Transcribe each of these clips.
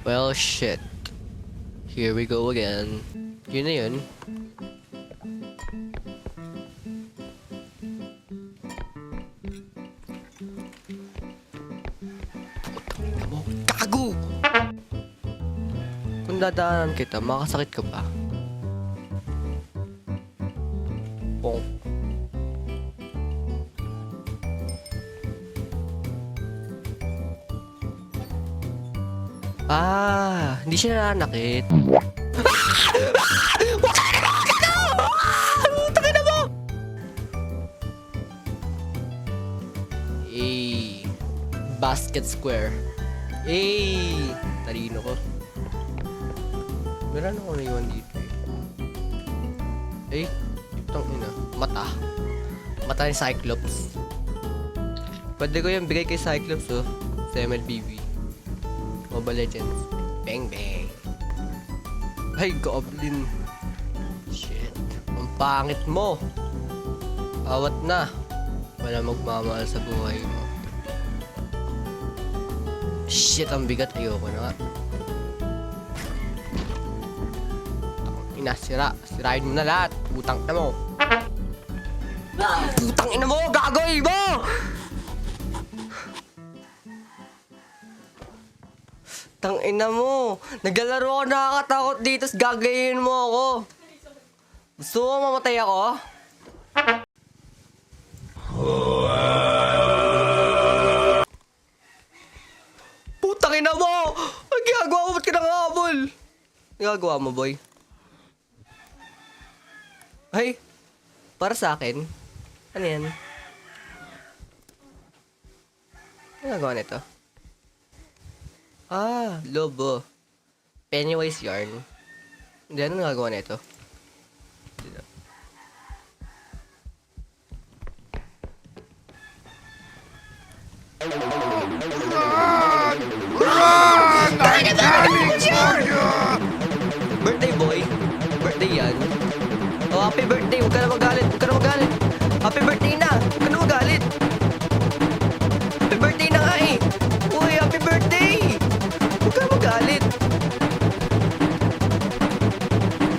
Well, shit. Here we go again. Yun na yun. Gago! Kung dadaanan kita, makasakit ka pa. Pong. Hindi siya nananakit. Basket square. Talino ko. Meron ako naiwan dito eh. Itong ina. Mata ni Cyclops. Pwede ko yung bigay kay Cyclops sa MLBB. Mobile Legends. Bang bang. Ay, Goblin. Shit. Ang pangit mo. Awat na. Wala magmamahal sa buhay mo. Shit, ang bigat. Ayoko na nga. Sirain mo na lahat. Putang ina mo. Putang ina mo! Gagoy mo! Tang ina mo! Naglalaro ako, nakakatakot dito, gagayin mo ako. Gusto mo mamatay ako? Putang ina mo! Ang ginagawa mo? Ba't ka nangahabol? Ginagawa mo, boy? Ay, para sa akin. Ano yan? Ano nagawa nito? Lobo. Pennywise yarn. Hindi, ano nagawa nito? Dito. Birthday boy. Birthday yan. Oh, happy birthday. Huwag ka na magalit. Huwag ka na magalit. Happy birthday na. Huwag ka na magalit. Happy birthday na nga eh. Uy, happy birthday. Huwag ka na magalit.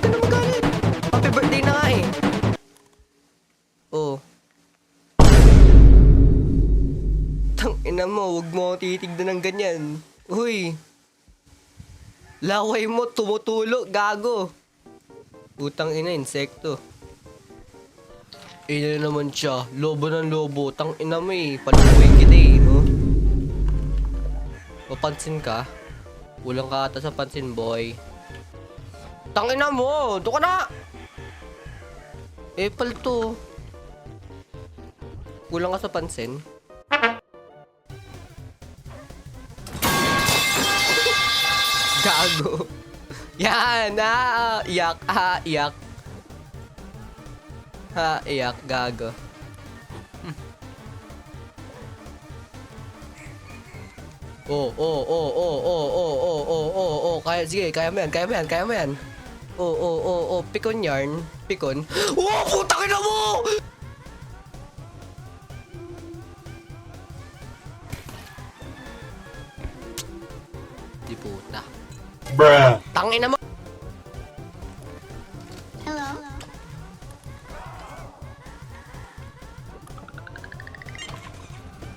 Huwag ka na magalit. Happy birthday na nga eh. Oh. Tangina mo, huwag mo titignan ng ganyan. Uy. Laway mo, tumutulo, gago. Utang ina, insekto. Ina naman siya. Lobo ng lobo. Tang ina mo eh. Palukuin kita eh, no? Papansin ka? Kulang ka ata sa pansin, boy. Tang ina mo! Doon ka na! Palto. Kulang ka sa pansin? Gago. Yan, iyak, iyak. Iyak, gago. Kaya, sige, kaya mo yan. Pikon yarn. Pikon. Putang ina mo! Di puta. Bruh. Tangina mo! Hello.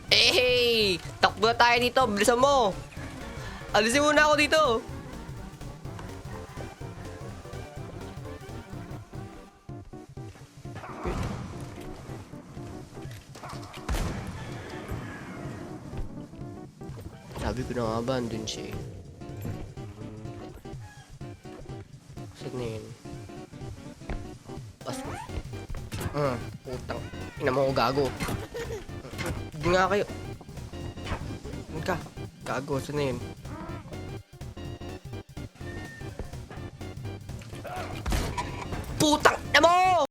Hey! Takbo na tayo dito! Bilisan mo! Alisin muna ako dito! Sabi ko na nga ba, andun siya eh. Saan na yun? Pasok. Putang. Ina mo ako gago. Hindi nga kayo. Saan ka? Gago, saan na yun? Putang ina mo!